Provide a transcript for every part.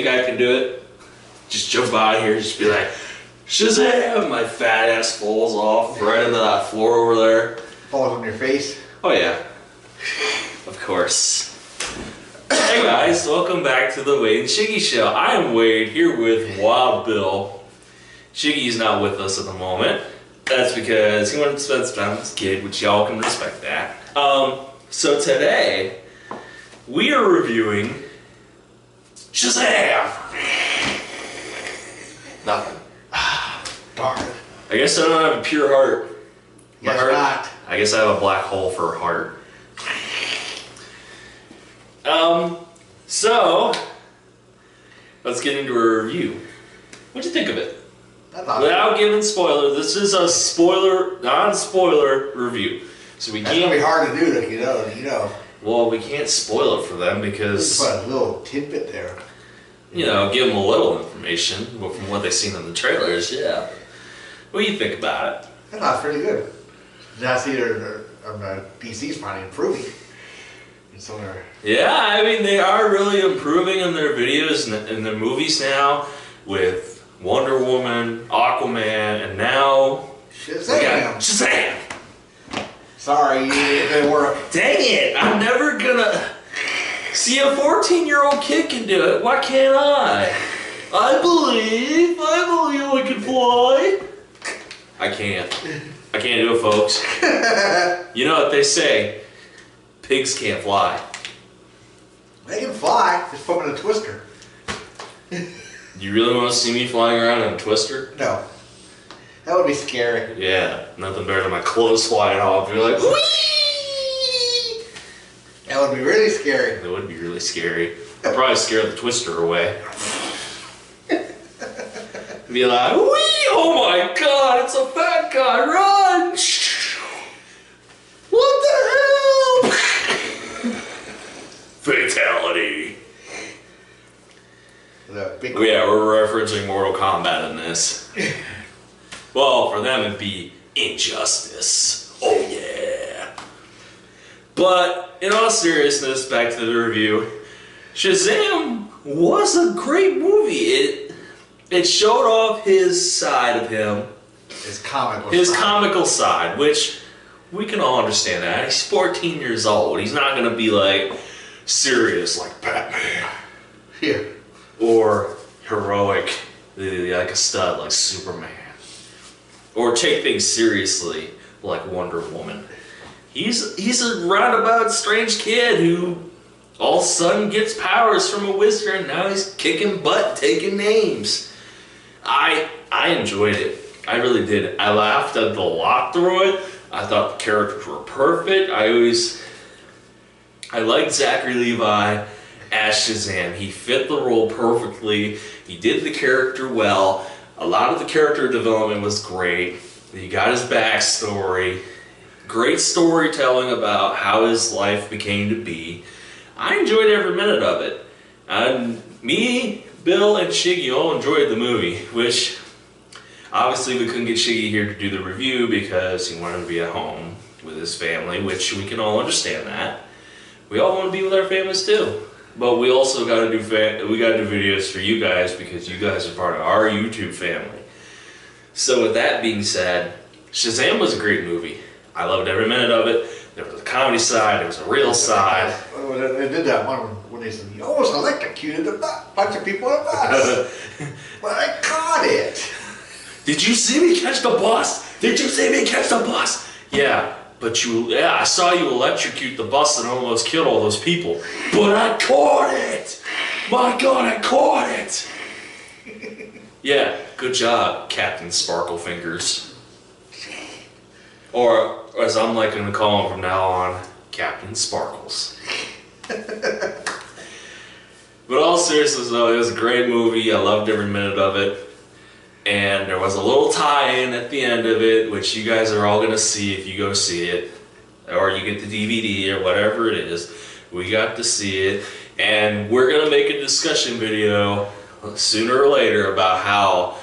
think I can do it? Just jump out of here, just be like, Shazam! My fat ass falls off right into that floor over there. Falls on your face? Oh yeah. Of course. Hey guys, welcome back to the Wade and Shiggy Show. I am Wade, here with Wild Bill. Shiggy's not with us at the moment. That's because he wanted to spend some time with his kid, which y'all can respect that. So today, we are reviewing Shazam! Nothing. Darn. I guess I don't have a pure heart. Yes, not. I guess I have a black hole for a heart. So, let's get into a review. What'd you think of it? Without giving spoiler, this is a non-spoiler review. So we That's can't. gonna be hard to do, you know. Well, we can't spoil it for them because. Just put a little tidbit there. You know, give them a little information from what they've seen in the trailers. Yeah. What do you think about it? I thought it's pretty good. I see DC's finally improving. Yeah, I mean they are really improving in their videos and in their movies now with Wonder Woman, Aquaman, and now Shazam! Shazam! Sorry, it didn't work. Dang it! I'm never gonna see a 14-year-old kid can do it. Why can't I? I believe I can fly. I can't do it, folks. You know what they say? Pigs can't fly. They can fly, just put them in a twister. You really want to see me flying around in a twister? No. That would be scary. Yeah, nothing better than my clothes flying off. You're like, whee! That would be really scary. That would be really scary. I'd probably scare the twister away. Be like, whee! Oh my god, it's a fat guy, run! What the hell? Fatality. Yeah, we're referencing Mortal Kombat in this. Well, for them it'd be Injustice. Oh yeah. But in all seriousness, back to the review. Shazam was a great movie. It showed off his side of him. His comical side, which we can all understand that. He's 14 years old. He's not going to be like serious like Batman. Yeah. Or heroic like a stud like Superman. Or take things seriously like Wonder Woman. He's a roundabout strange kid who all of a sudden gets powers from a wizard and now he's kicking butt, taking names. I enjoyed it. I really did. I laughed at the lot through it. I thought the characters were perfect. I liked Zachary Levi as Shazam. He fit the role perfectly. He did the character well. A lot of the character development was great. He got his backstory. Great storytelling about how his life became to be. I enjoyed every minute of it. Me, Bill, and Shiggy all enjoyed the movie, which obviously we couldn't get Shiggy here to do the review because he wanted to be at home with his family, which we can all understand that. We all want to be with our families too. But we also got to do videos for you guys because you guys are part of our YouTube family. So with that being said, Shazam was a great movie. I loved every minute of it. There was a comedy side, there was a real side. They did that one when they said, you almost electrocuted a bunch of people in a bus. But I caught it. Did you see me catch the bus? Did you see me catch the bus? Yeah, but I saw you electrocute the bus and almost killed all those people. But I caught it! My God, I caught it! Yeah, good job, Captain Sparkle Fingers. Or, as I'm liking to call him from now on, Captain Sparkles. But all seriousness though, it was a great movie. I loved every minute of it. And there was a little tie-in at the end of it, which you guys are all going to see if you go see it. Or you get the DVD or whatever it is. We got to see it. And we're going to make a discussion video sooner or later about how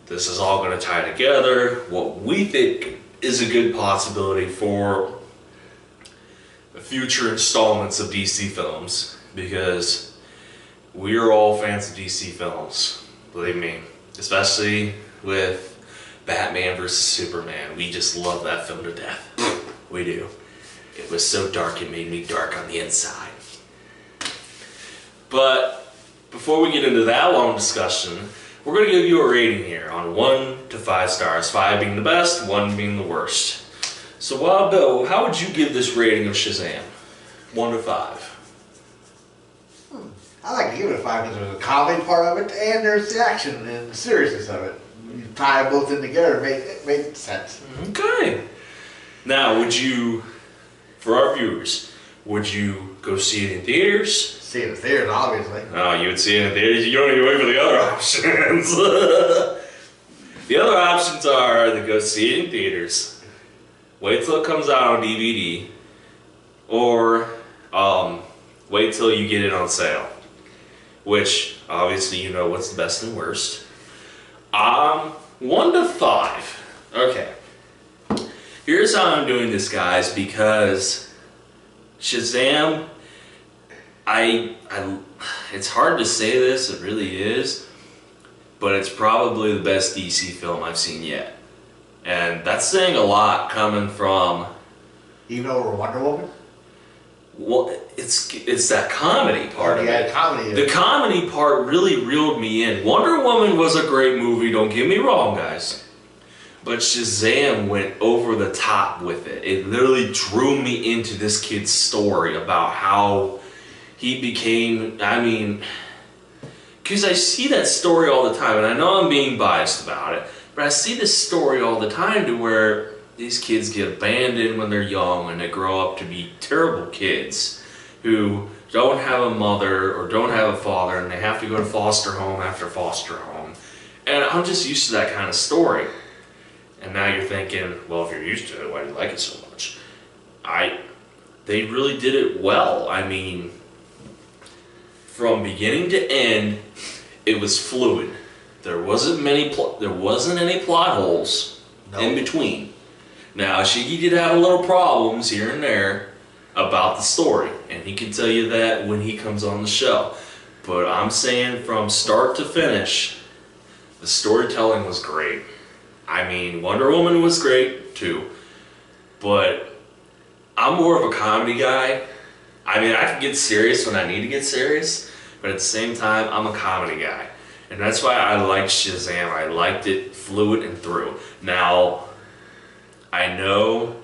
this is all going to tie together, what we think is a good possibility for the future installments of DC films, because we are all fans of DC films, believe me, especially with Batman vs. Superman. We just love that film to death. We do. It was so dark it made me dark on the inside. But before we get into that long discussion, we're going to give you a rating here on 1 to 5 stars. 5 being the best, 1 being the worst. So Wild Bill, how would you give this rating of Shazam? 1 to 5. I like to give it a 5 because there's a comedy part of it and there's the action and the seriousness of it. You tie both in together, it made sense. Okay. Now, would you, for our viewers, would you go see it in theaters? See it in the theaters, obviously. Oh, you would see it in theaters. You don't even wait for the other options. The other options are to go see it in theaters, wait till it comes out on DVD, or wait till you get it on sale. Which, obviously, you know what's the best and worst. 1 to 5. Okay. Here's how I'm doing this, guys, because Shazam, it's hard to say this, it really is, but it's probably the best DC film I've seen yet. And that's saying a lot coming from... Even over Wonder Woman? Well, it's that comedy part of it. Comedy. The comedy part really reeled me in. Wonder Woman was a great movie, don't get me wrong, guys. But Shazam went over the top with it. It literally drew me into this kid's story about how he became, because I see that story all the time, and I know I'm being biased about it, but I see this story all the time to where these kids get abandoned when they're young and they grow up to be terrible kids who don't have a mother or don't have a father and they have to go to foster home after foster home. And I'm just used to that kind of story. And now you're thinking, well, if you're used to it, why do you like it so much? They really did it well. I mean, from beginning to end, it was fluid. There wasn't any plot holes in between. Now, Shiggy did have a little problems here and there about the story, and he can tell you that when he comes on the show. But I'm saying from start to finish, the storytelling was great. I mean, Wonder Woman was great too, but I'm more of a comedy guy. I mean, I can get serious when I need to get serious, but at the same time, I'm a comedy guy. And that's why I liked Shazam. I liked it fluid and through. Now, I know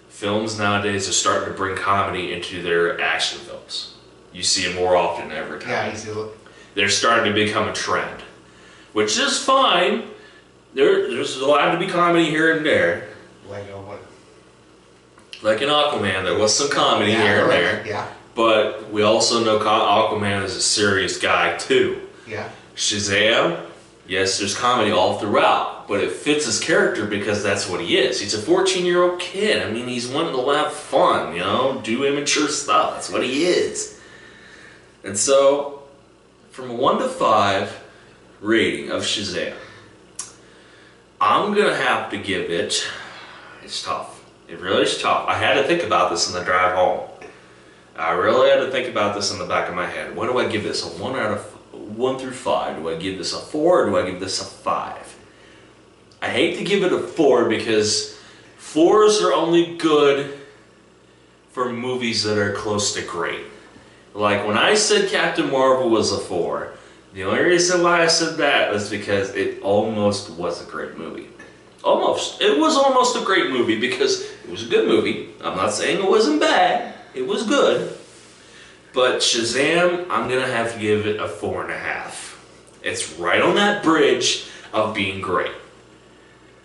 films nowadays are starting to bring comedy into their action films. You see it more often than ever. Yeah, you see it. They're starting to become a trend, which is fine. There's allowed to be comedy here and there. Like what? Like in Aquaman, there was some comedy here and there. Yeah. But we also know Aquaman is a serious guy too. Yeah. Shazam, yes, there's comedy all throughout, but it fits his character because that's what he is. He's a 14-year-old kid. I mean, he's wanting to have fun, you know, do immature stuff. That's what he is. And so, from a 1 to 5 rating of Shazam, I'm going to have to give it, it's tough. It really is tough. I had to think about this in the drive home. I really had to think about this in the back of my head. What do I give this? A 1 through 5? Do I give this a 4 or do I give this a 5? I hate to give it a 4 because 4s are only good for movies that are close to great. Like when I said Captain Marvel was a 4, the only reason why I said that was because it almost was a great movie. Almost. It was almost a great movie because it was a good movie. I'm not saying it wasn't bad. It was good. But Shazam, I'm going to have to give it a 4.5. It's right on that bridge of being great.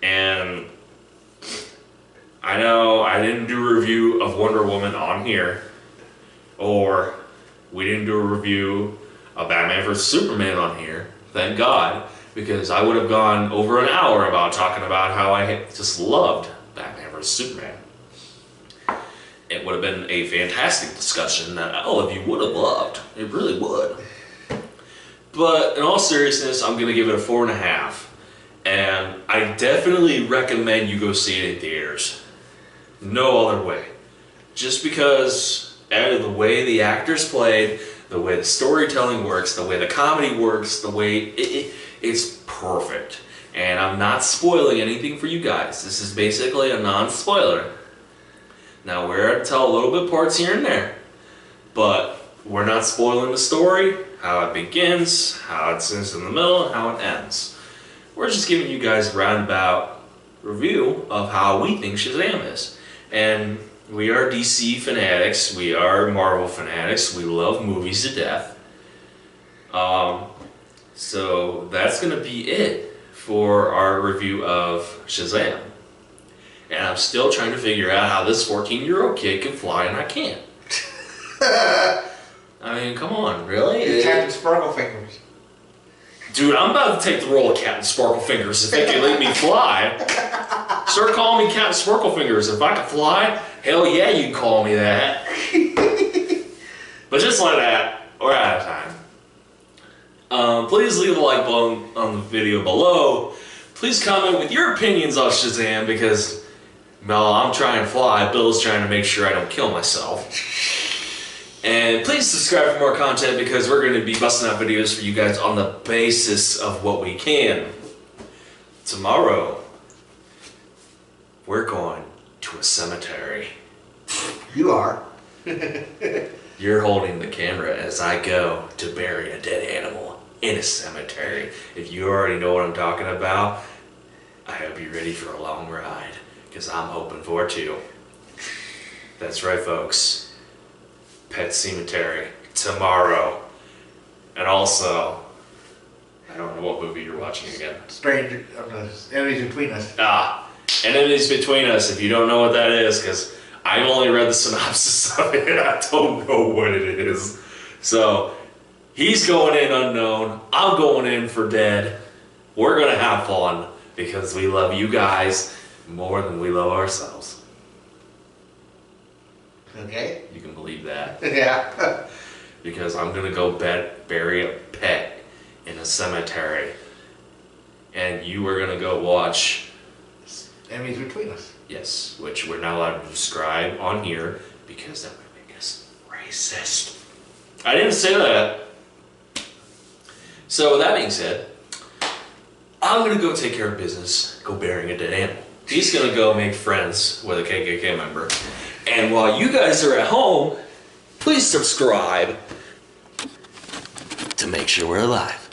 And I know I didn't do a review of Wonder Woman on here, or we didn't do a review of Batman vs. Superman on here, thank God, because I would have gone over an hour about talking about how I just loved Batman vs. Superman. It would have been a fantastic discussion that all of you would have loved. It really would. But in all seriousness, I'm going to give it a 4.5. And I definitely recommend you go see it in theaters. No other way. Just because out of the way the actors played, the way the storytelling works, the way the comedy works, the way it's perfect. And I'm not spoiling anything for you guys. This is basically a non-spoiler. Now we're going to tell a little bit parts here and there, but we're not spoiling the story, how it begins, how it ends in the middle, and how it ends. We're just giving you guys a roundabout review of how we think Shazam is. And we are DC fanatics, we are Marvel fanatics, we love movies to death. So that's going to be it for our review of Shazam. And I'm still trying to figure out how this 14-year-old kid can fly and I can't. I mean, come on, really? Captain Sparkle Fingers. Dude, I'm about to take the role of Captain Sparkle Fingers if they can let me fly. Start calling me Captain Sparkle Fingers. If I can fly, hell yeah, you can call me that. But just like that, we're out of time. Please leave a like button on the video below. Please comment with your opinions on Shazam because, well, I'm trying to fly. Bill's trying to make sure I don't kill myself. And please subscribe for more content because we're going to be busting out videos for you guys on the basis of what we can. Tomorrow, we're going to a cemetery. You are. You're holding the camera as I go to bury a dead animal in a cemetery. If you already know what I'm talking about, I hope you're ready for a long ride, because I'm hoping for it too. That's right, folks. Pet Cemetery tomorrow. And also, I don't know what movie you're watching again. Stranger, Enemies Between Us. Enemies Between Us, if you don't know what that is, because I've only read the synopsis of it, I don't know what it is. So, he's going in unknown, I'm going in for dead. We're going to have fun, because we love you guys more than we love ourselves. Okay. You can believe that. Yeah. Because I'm going to go bury a pet in a cemetery. And you are going to go watch Enemies Between Us. Yes, which we're not allowed to describe on here because that would make us racist. I didn't say that. So with that being said, I'm going to go take care of business, go burying a dead animal. He's going to go make friends with a KKK member. And while you guys are at home, please subscribe to make sure we're alive.